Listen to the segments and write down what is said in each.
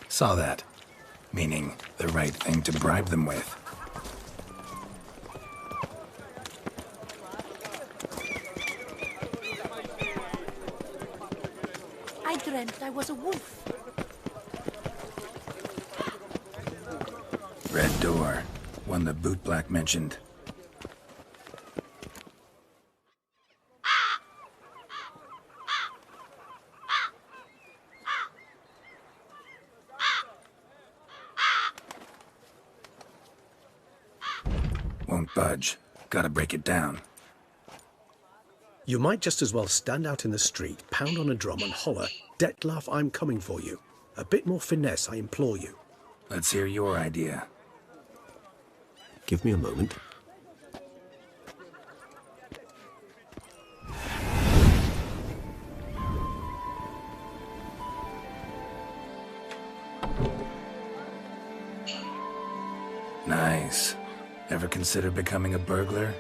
Saw that. Meaning, the right thing to bribe them with. I dreamt I was a wolf. Red door. One the bootblack mentioned. Won't budge. Gotta break it down. You might just as well stand out in the street, pound on a drum and holler, "Dettlaff, I'm coming for you." A bit more finesse, I implore you. Let's hear your idea. Give me a moment. Nice. Ever consider becoming a burglar?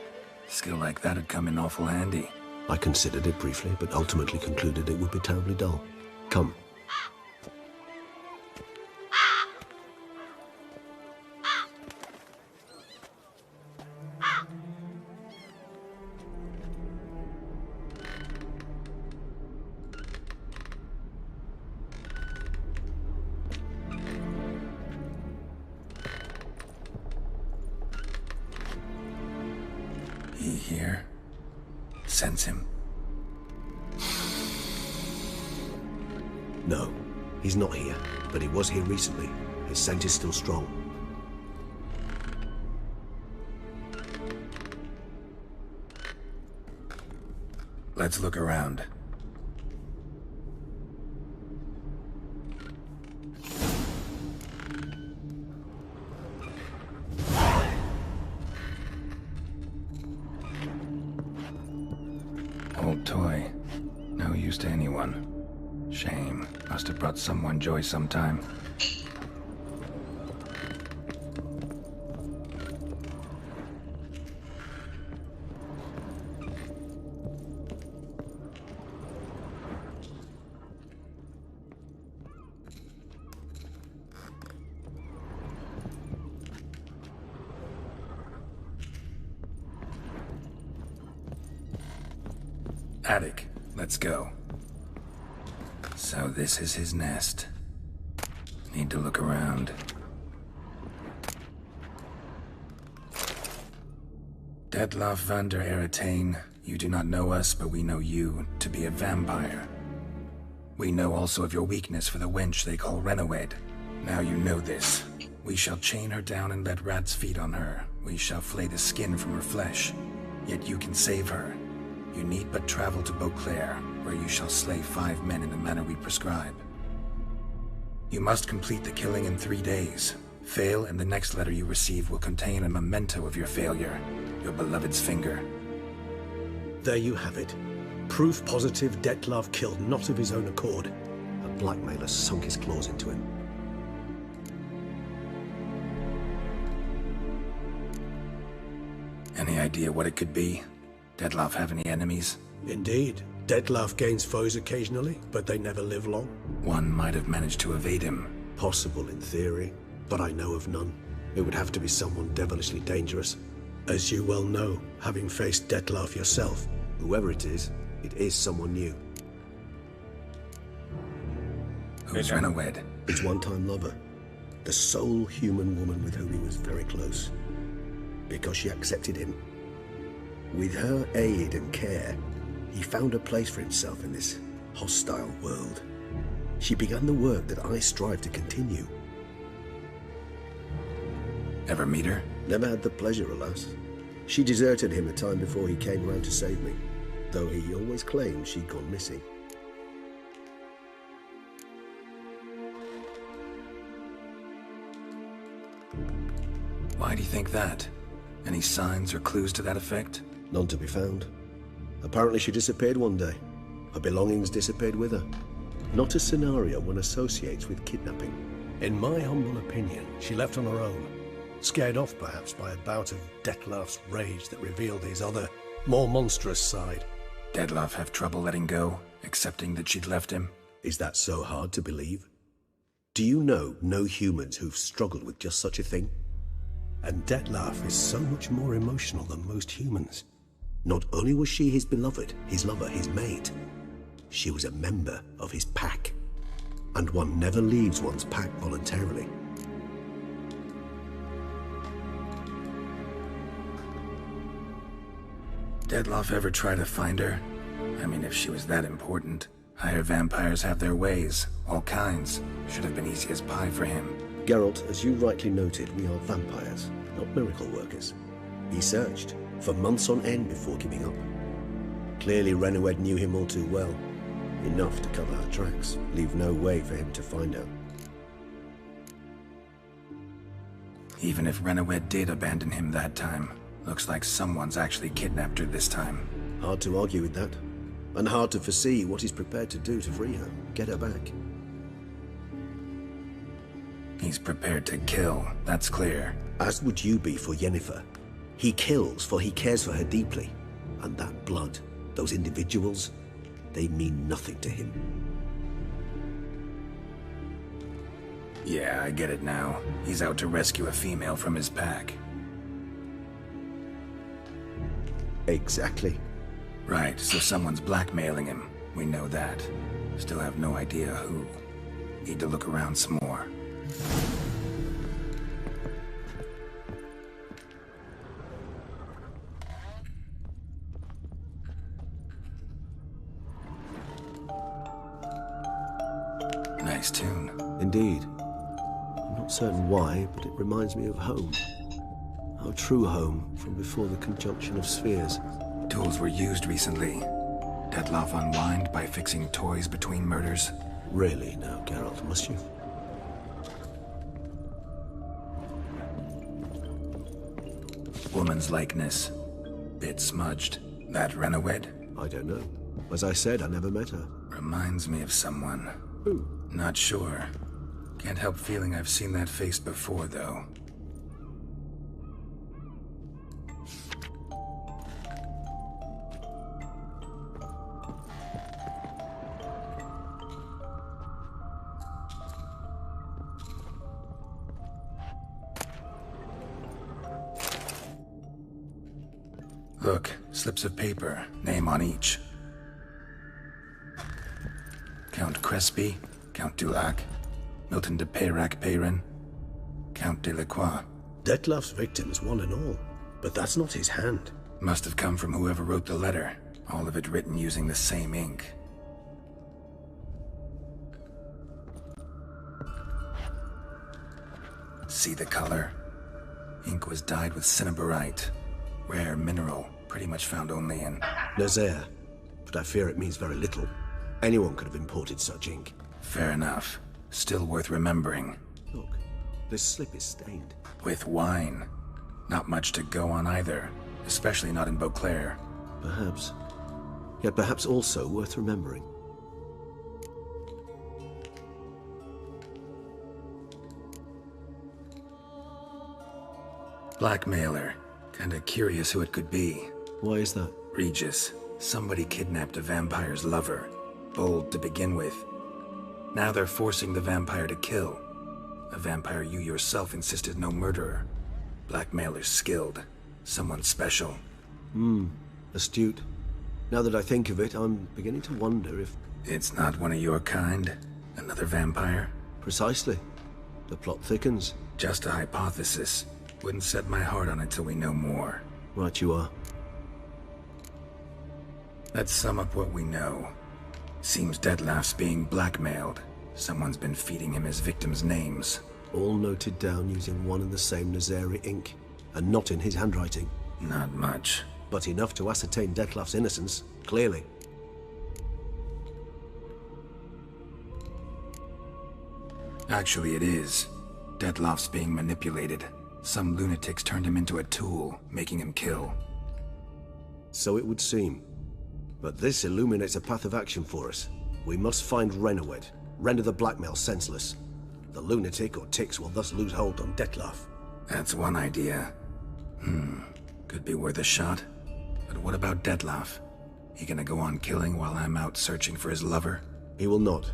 Skill like that'd come in awful handy. I considered it briefly, but ultimately concluded it would be terribly dull. Come. He here? Sense him. No, he's not here, but he was here recently. His scent is still strong. Let's look around. Old toy. No use to anyone. Shame. Must have brought someone joy sometime. Attic. Let's go. So this is his nest. Need to look around. Dettlaff van der Eretain, you do not know us, but we know you to be a vampire. We know also of your weakness for the wench they call Renawed. Now you know this. We shall chain her down and let rats feed on her. We shall flay the skin from her flesh. Yet you can save her. You need but travel to Beauclair, where you shall slay 5 men in the manner we prescribe. You must complete the killing in 3 days. Fail, and the next letter you receive will contain a memento of your failure. Your beloved's finger. There you have it. Proof positive Dettlaff killed not of his own accord. A blackmailer sunk his claws into him. Any idea what it could be? Dettlaff have any enemies? Indeed. Dettlaff gains foes occasionally, but they never live long. One might have managed to evade him. Possible in theory, but I know of none. It would have to be someone devilishly dangerous. As you well know, having faced Dettlaff yourself, whoever it is someone new. Who's Renawed? His one-time lover. The sole human woman with whom he was very close. Because she accepted him. With her aid and care, he found a place for himself in this hostile world. She began the work that I strive to continue. Ever meet her? Never had the pleasure, alas. She deserted him a time before he came around to save me, though he always claimed she'd gone missing. Why do you think that? Any signs or clues to that effect? None to be found. Apparently she disappeared one day. Her belongings disappeared with her. Not a scenario one associates with kidnapping. In my humble opinion, she left on her own. Scared off perhaps by a bout of Dettlaff's rage that revealed his other, more monstrous side. Dettlaff have trouble letting go, accepting that she'd left him? Is that so hard to believe? Do you know no humans who've struggled with just such a thing? And Dettlaff is so much more emotional than most humans. Not only was she his beloved, his lover, his mate, she was a member of his pack. And one never leaves one's pack voluntarily. Dettlaff ever try to find her? I mean, if she was that important. Higher vampires have their ways, all kinds. Should have been easy as pie for him. Geralt, as you rightly noted, we are vampires, not miracle workers. He searched for months on end before giving up. Clearly Renoed knew him all too well. Enough to cover her tracks, leave no way for him to find her. Even if Renoed did abandon him that time, looks like someone's actually kidnapped her this time. Hard to argue with that. And hard to foresee what he's prepared to do to free her, get her back. He's prepared to kill, that's clear. As would you be for Yennefer. He kills for he cares for her deeply. And that blood, those individuals, they mean nothing to him. Yeah, I get it now. He's out to rescue a female from his pack. Exactly. Right, so someone's blackmailing him. We know that. Still have no idea who. Need to look around some more. Nice tune. Indeed. I'm not certain why, but it reminds me of home. Our true home from before the conjunction of spheres. Tools were used recently. Dettlaff unwind by fixing toys between murders. Really now, Geralt, must you? Woman's likeness. Bit smudged. That Renoed? I don't know. As I said, I never met her. Reminds me of someone. Who? Not sure. Can't help feeling I've seen that face before, though. Look, slips of paper, name on each. Count Crespi, Count Dulac, Milton de Peyrac-Peyrin, Count Delacroix. Dettlaff's victims, one and all. But that's not his hand. Must have come from whoever wrote the letter. All of it written using the same ink. See the color? Ink was dyed with cinnabarite. Rare mineral, pretty much found only in... Nazaire. But I fear it means very little. Anyone could have imported such ink. Fair enough. Still worth remembering. Look, this slip is stained. With wine. Not much to go on either. Especially not in Beauclair. Perhaps. Yet perhaps also worth remembering. Blackmailer. Kinda curious who it could be. Why is that? Regis. Somebody kidnapped a vampire's lover. Bold to begin with. Now they're forcing the vampire to kill. A vampire you yourself insisted no murderer. Blackmailer's skilled. Someone special. Astute. Now that I think of it, I'm beginning to wonder if... It's not one of your kind? Another vampire? Precisely. The plot thickens. Just a hypothesis. Wouldn't set my heart on it till we know more. Right you are. Let's sum up what we know. Seems Dettlaff's being blackmailed. Someone's been feeding him his victims' names. All noted down using one and the same Nazari ink. And not in his handwriting. Not much. But enough to ascertain Dettlaff's innocence, clearly. Actually, it is. Dettlaff's being manipulated. Some lunatics turned him into a tool, making him kill. So it would seem. But this illuminates a path of action for us. We must find Renoed, render the blackmail senseless. The lunatic or ticks will thus lose hold on Dettlaff. That's one idea. Could be worth a shot. But what about Dettlaff? He gonna go on killing while I'm out searching for his lover? He will not.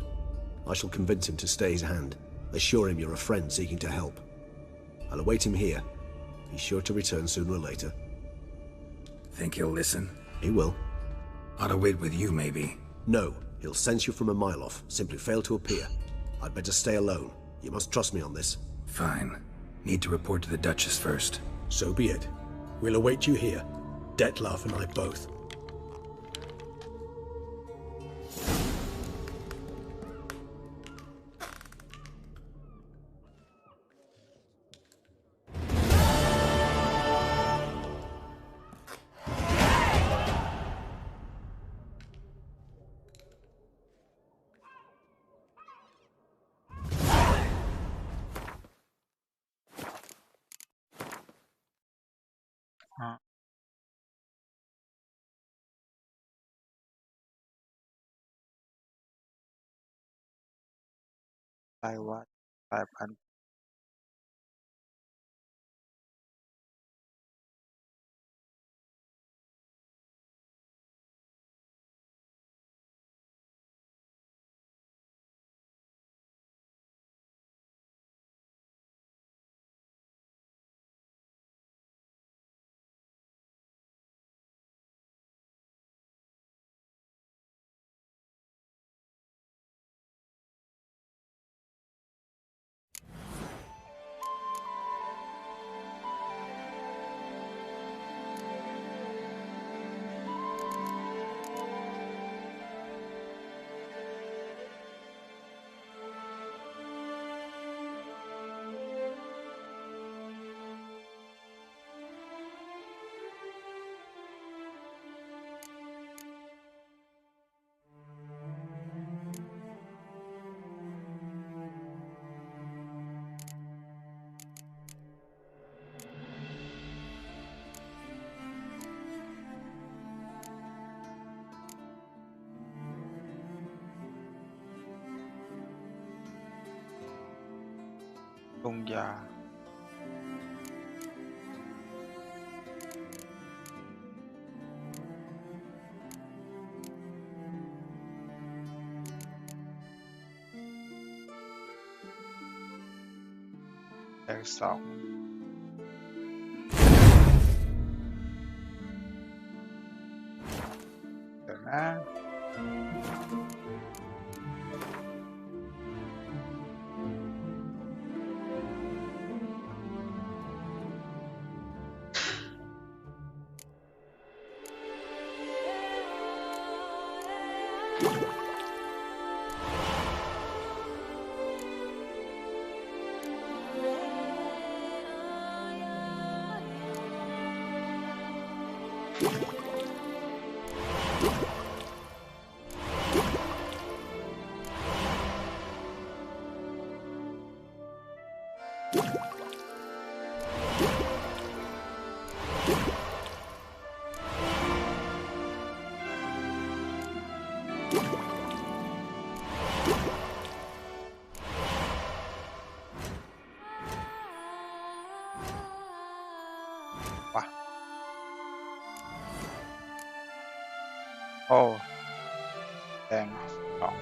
I shall convince him to stay his hand. Assure him you're a friend seeking to help. I'll await him here. He's sure to return sooner or later. Think he'll listen? He will. Ought to wait with you, maybe. No, he'll sense you from a mile off. Simply fail to appear. I'd better stay alone. You must trust me on this. Fine. Need to report to the Duchess first. So be it. We'll await you here. Dettlaff and I both. Huh. By what? 500. Tungya. X2 เดี๋ยวนะวะโอ้แดงสอง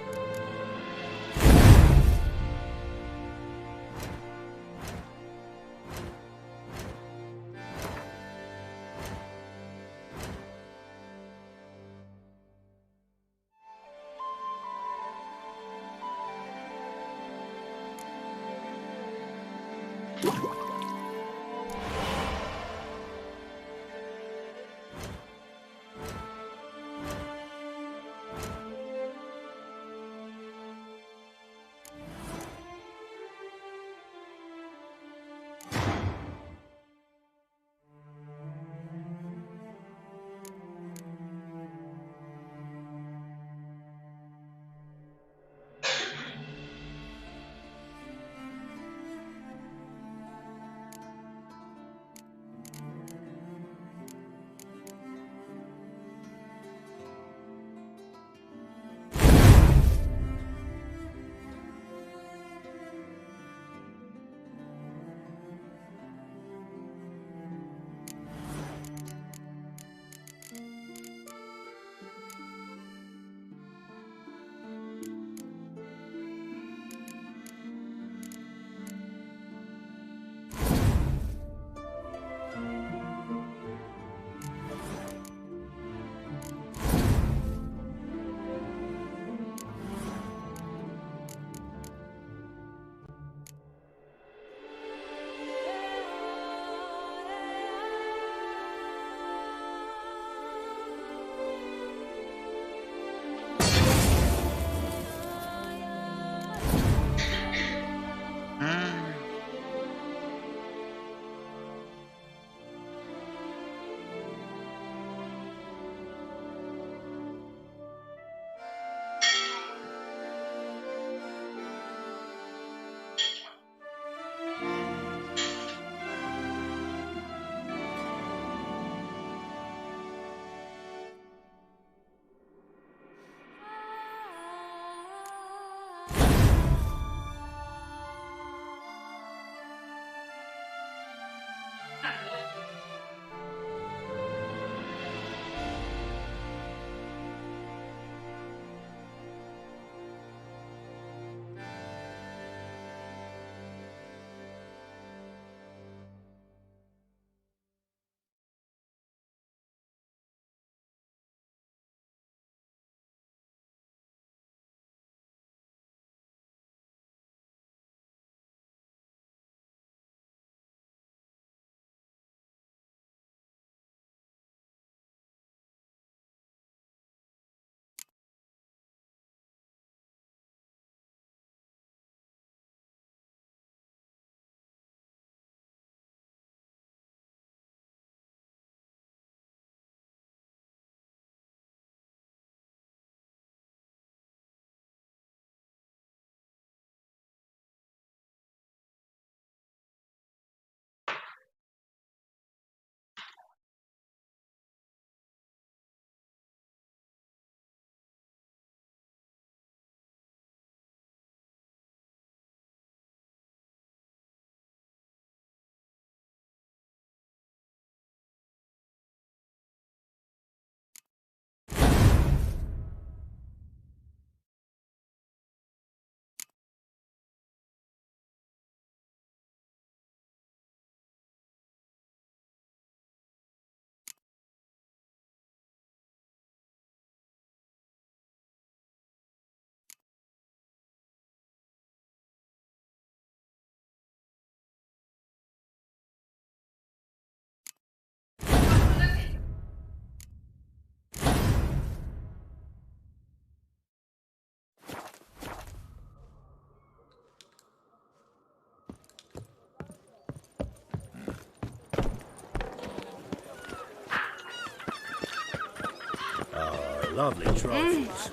Lovely trophies.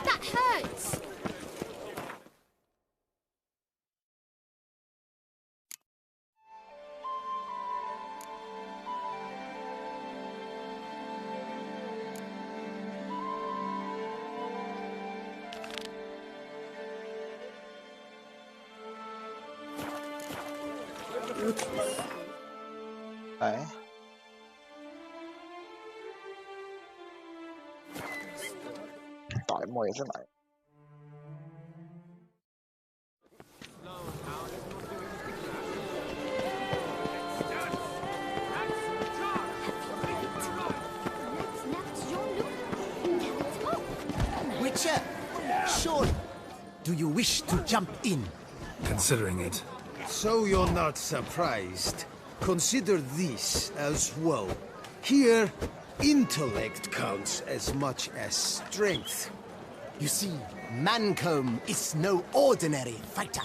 That hurts. Đấy. Tỏi mùi thế này. Witcher, sure. Do you wish to jump in? Considering it. So you're not surprised. Consider this as well. Here, intellect counts as much as strength. You see, Mancomb is no ordinary fighter.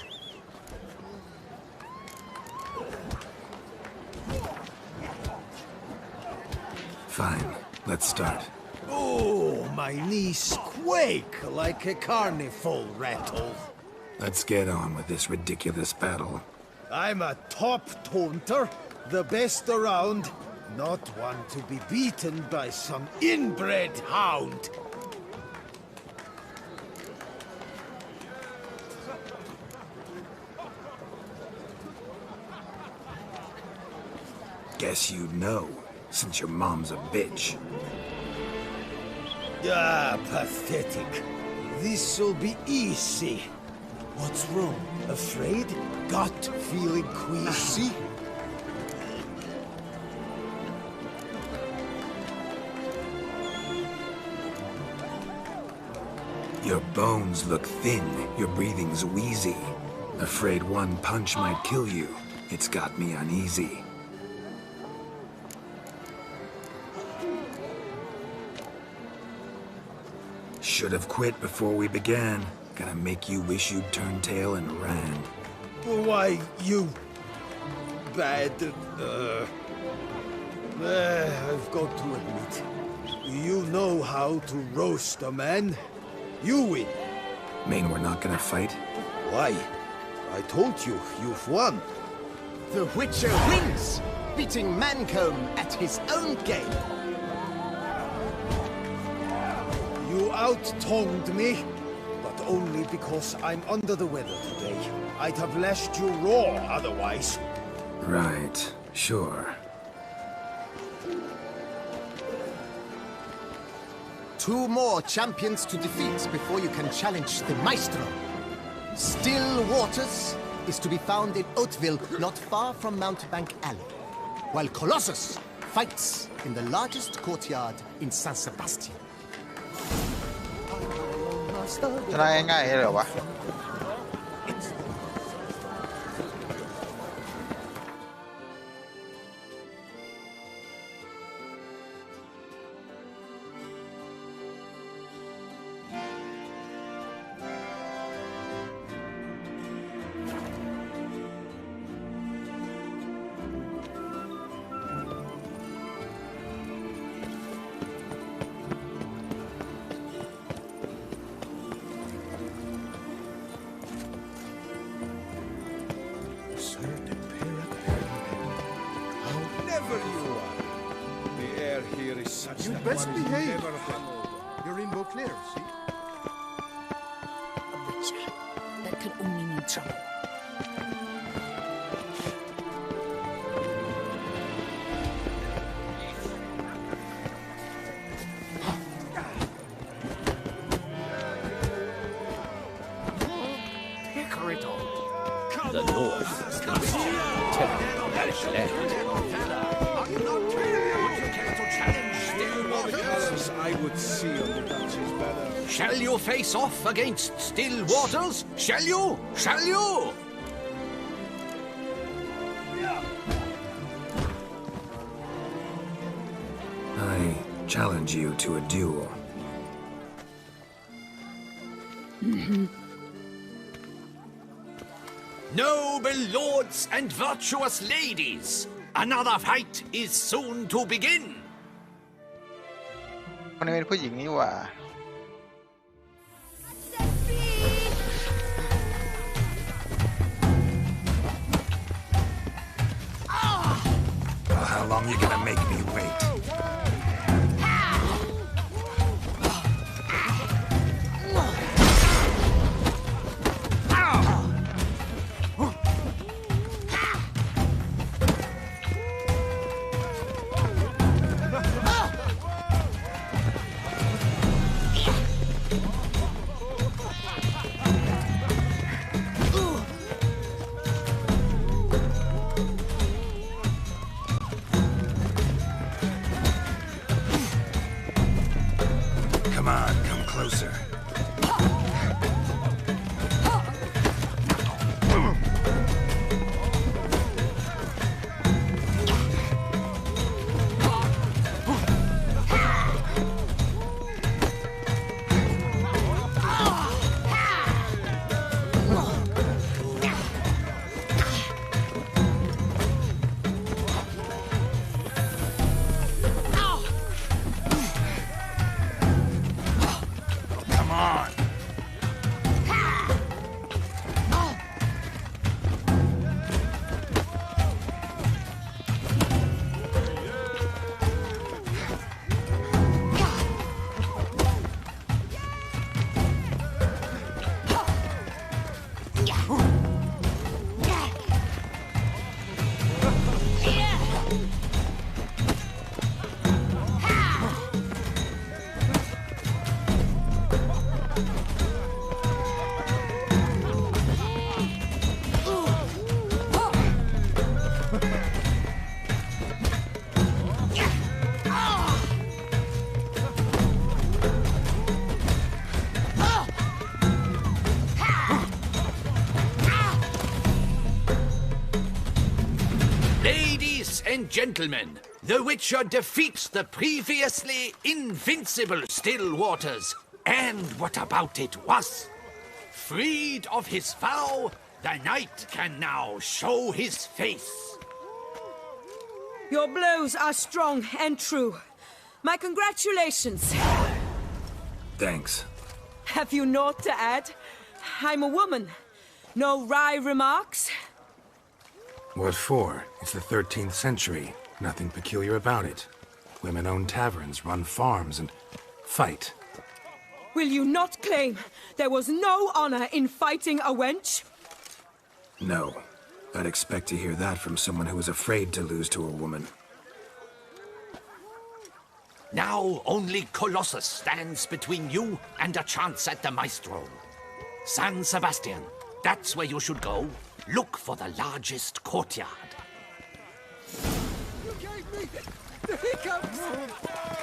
Fine. Let's start. Oh, my knees quake like a carnival rattle. Let's get on with this ridiculous battle. I'm a top taunter, the best around, not one to be beaten by some inbred hound. Guess you know, since your mom's a bitch. Ah, pathetic. This'll be easy. What's wrong? Afraid? Gut feeling queasy? Your bones look thin, your breathing's wheezy. Afraid one punch might kill you. It's got me uneasy. Should have quit before we began. Gonna make you wish you'd turned tail and ran. Why, you... bad... I've got to admit, you know how to roast a man. You win. Mean we're not gonna fight? Why? I told you, you've won. The Witcher wins, beating Mancomb at his own game. You out-tongued me, but only because I'm under the weather today. I'd have lashed you raw otherwise. Right, sure. Two more champions to defeat before you can challenge the Maestro. Still Waters is to be found in Oatville, not far from Mountebank Alley, while Colossus fights in the largest courtyard in San Sebastian. ชนะง่ายๆเลยเหรอวะ However you are, the air here is such You that best one is behave. never hungover. You're in Beauclair, see? A witcher. That could only mean trouble. The North comes to perish land. As I would see on the Duchess banner. Shall you face off against Still Waters? Shall you? Shall you? I challenge you to a duel. Noble lords and virtuous ladies, another fight is soon to begin. คนนี้เป็นผู้หญิงนี่หว่า Well, how long you gonna make me wait? Come on, come closer. Come on. Ladies and gentlemen, the Witcher defeats the previously invincible Still Waters. And what about it was? Freed of his vow, the knight can now show his face. Your blows are strong and true. My congratulations. Thanks. Have you naught to add? I'm a woman. No wry remarks? What for? It's the 13th century. Nothing peculiar about it. Women own taverns, run farms, and fight. Will you not claim there was no honor in fighting a wench? No. I'd expect to hear that from someone who is afraid to lose to a woman. Now only Colossus stands between you and a chance at the Maestro. San Sebastian, that's where you should go. Look for the largest courtyard. You gave me the hiccups!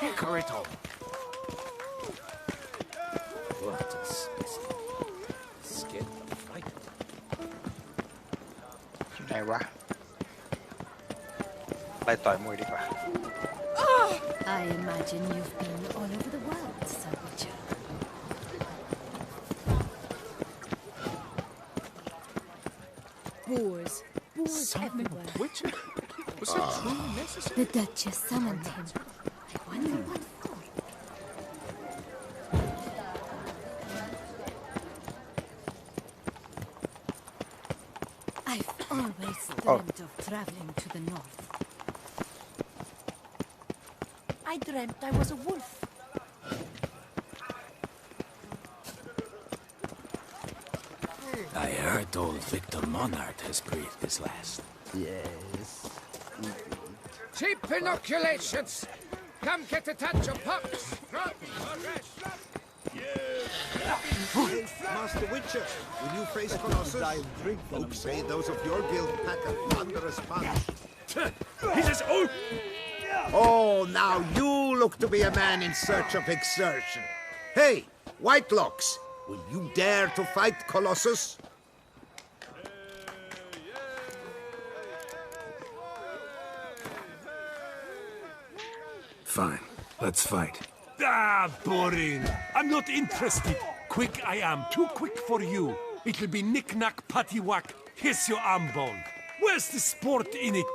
Hickoryto. What a specimen. Scared to fight. อยู่ไหนวะไปต่อยมวยดีกว่า I imagine you've been all over the world, Sir Witcher. Boars. Boars everywhere. Witcher? Was it truly necessary? The Duchess summoned him. I wonder what for. I've always dreamt of traveling to the north. I dreamt I was a wolf. I heard old Victor Monard has breathed his last. Yes. Cheap inoculations! Come get a touch of pox! Master Witcher, will you face Colossus? Folks say those of your guild pack a thunderous punch. He's as old! Oh, now you look to be a man in search of exertion. Hey, Whitelocks, will you dare to fight Colossus? Fine. Let's fight. Ah, boring. I'm not interested. Quick I am. Too quick for you. It'll be knick-knack, patty-whack. Here's your arm bone. Where's the sport in it?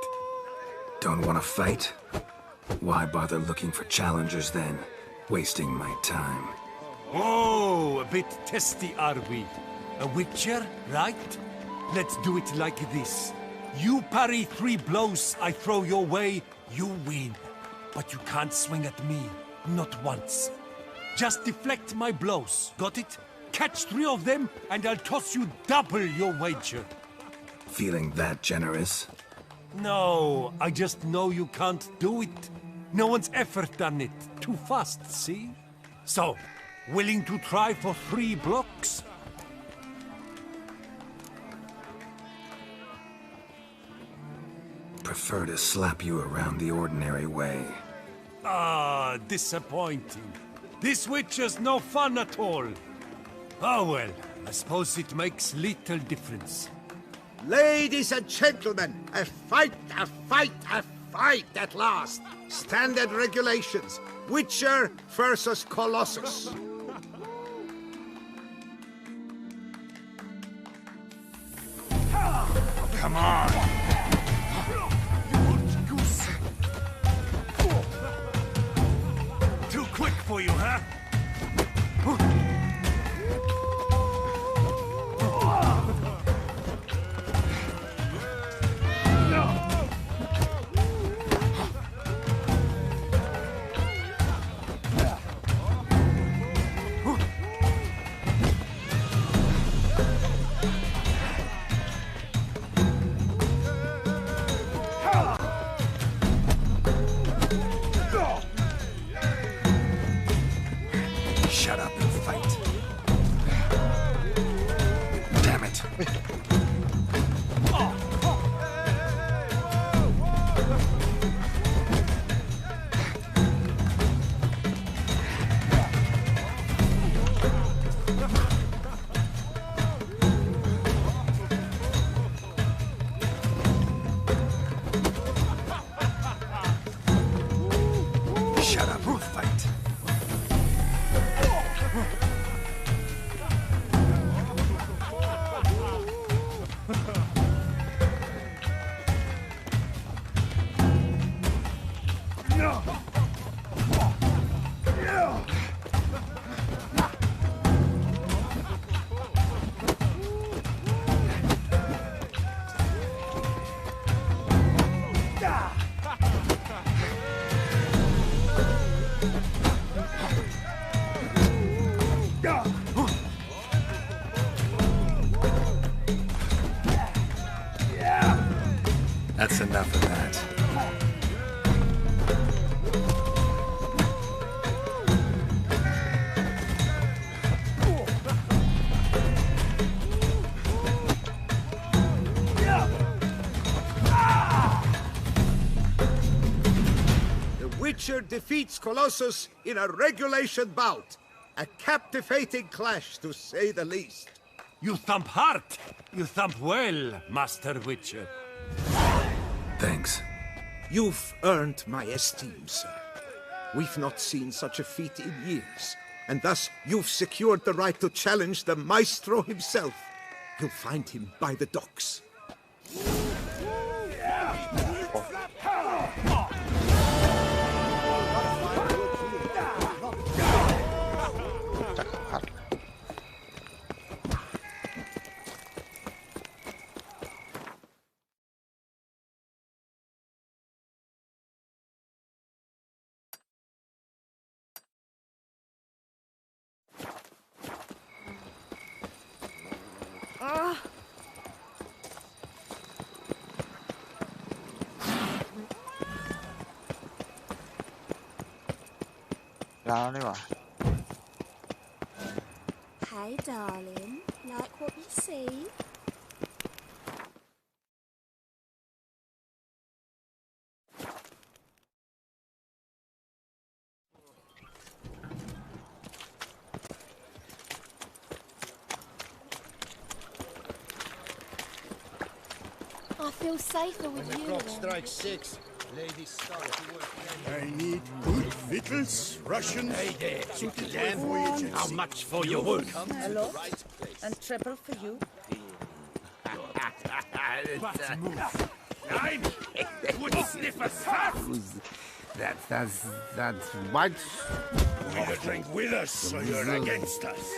Don't want to fight? Why bother looking for challengers then? wasting my time. Oh, a bit testy are we? A witcher, right? Let's do it like this. You parry 3 blows I throw your way, you win. But you can't swing at me, not once. Just deflect my blows, got it? Catch 3 of them, and I'll toss you double your wager. Feeling that generous? No, I just know you can't do it. No one's ever done it. Too fast, see? So, willing to try for 3 blocks? Prefer to slap you around the ordinary way. Ah, disappointing. This witcher's no fun at all. Oh well, I suppose it makes little difference. Ladies and gentlemen, a fight at last. Standard regulations. Witcher versus Colossus. Come on! Too quick for you, huh? Shut up and fight. Damn it. Shut up and fight. That's enough of that. The Witcher defeats Colossus in a regulation bout. A captivating clash, to say the least. You thump hard. You thump well, Master Witcher. Thanks. You've earned my esteem, sir. We've not seen such a feat in years, and thus you've secured the right to challenge the Maestro himself. You'll find him by the docks. Hey, darling. Like what you see? I feel safer with you. Clock strikes 6. Ladies start to work. I need good victuals, rations. Hey there, Citizen voyages. how much for your wool? Hello? And triple for you. Nein! Wood sniffer fast! That's what? Either drink with us or you're against us.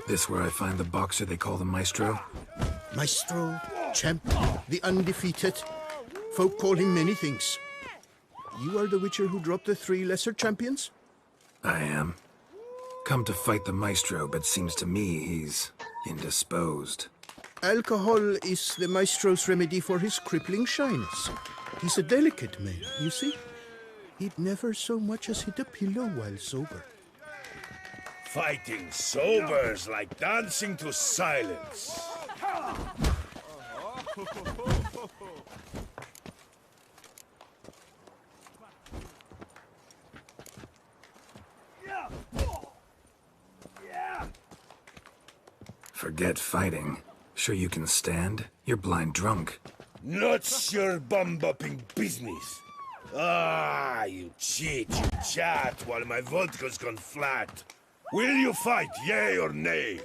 This where I find the boxer they call the Maestro? Maestro, champ, the undefeated. Folk call him many things. You are the Witcher who dropped the 3 lesser champions? I am. Come to fight the Maestro, but seems to me he's indisposed. Alcohol is the Maestro's remedy for his crippling shyness. He's a delicate man, you see? He'd never so much as hit a pillow while sober. Fighting sober's like dancing to silence. Forget fighting. Sure you can stand? You're blind drunk. Not your bum-bopping business. Ah, you cheat, you chat, while my vodka's gone flat. Will you fight, yay or nay?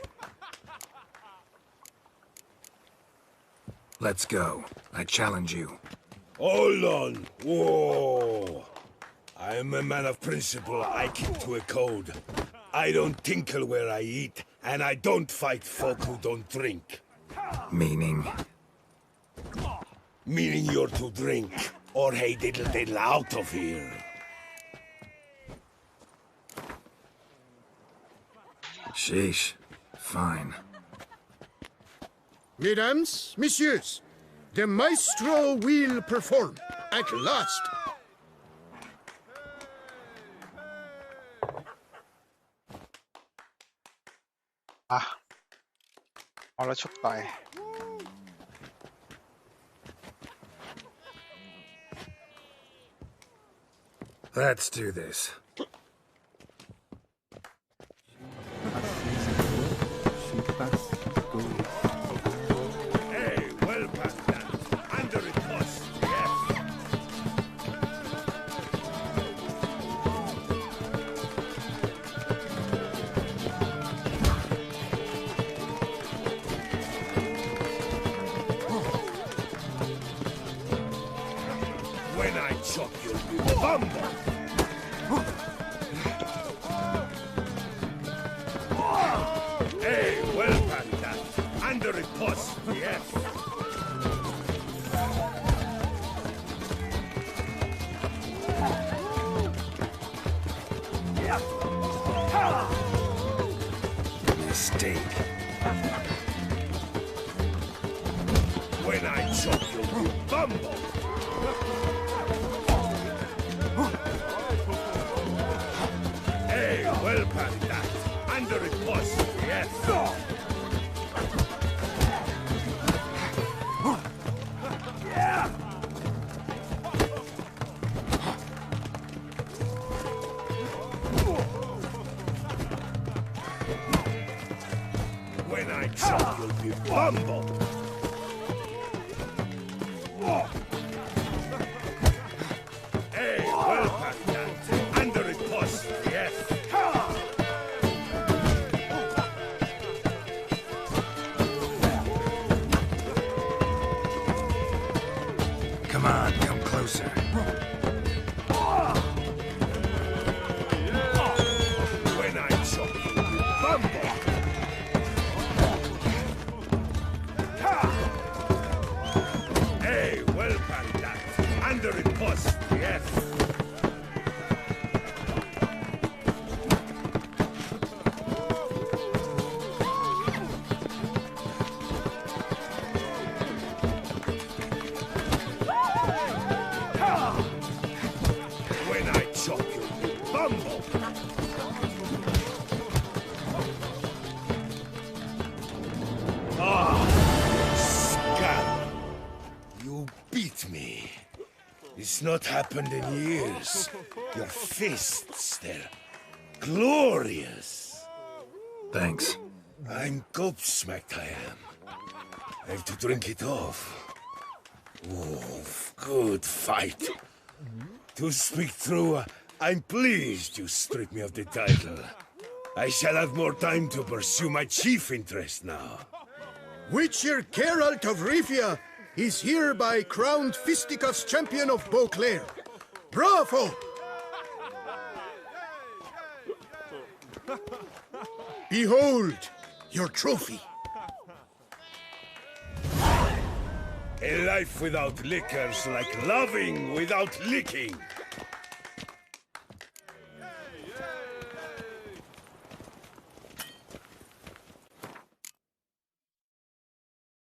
Let's go. I challenge you. Hold on. Whoa. I'm a man of principle. I keep to a code. I don't tinkle where I eat, and I don't fight folk who don't drink. Meaning? Meaning you're to drink, or hey diddle diddle out of here. Sheesh. Fine. Mesdames, messieurs, the Maestro will perform at last.เอาแล้วชกต่อย Let's do this. Hey, well past that. Under it was, yes. When I chop you'll be bumble. Hey, well past that. Under it was, yes. Mistake. When I chop you'll be bumble. Hey, well past that. Under it was, yes. When I chop, you'll be bumble. Hey, well past that. Under it was, yes. Come on, come closer. When I chop, you'll be bumble. Hey, well past that. Under it was, yes. When I chop, you'll be bumble. Scum! You beat me. It's not happened in years. Your fists, they're glorious. Thanks. I'm gobsmacked, I am. I have to drink it off. Oh, good fight. To speak true, I'm pleased you stripped me of the title. I shall have more time to pursue my chief interest now. Witcher Geralt of Rivia is hereby crowned Fisticuffs champion of Beauclair. Bravo! Behold, your trophy. A life without liquor's like loving without licking.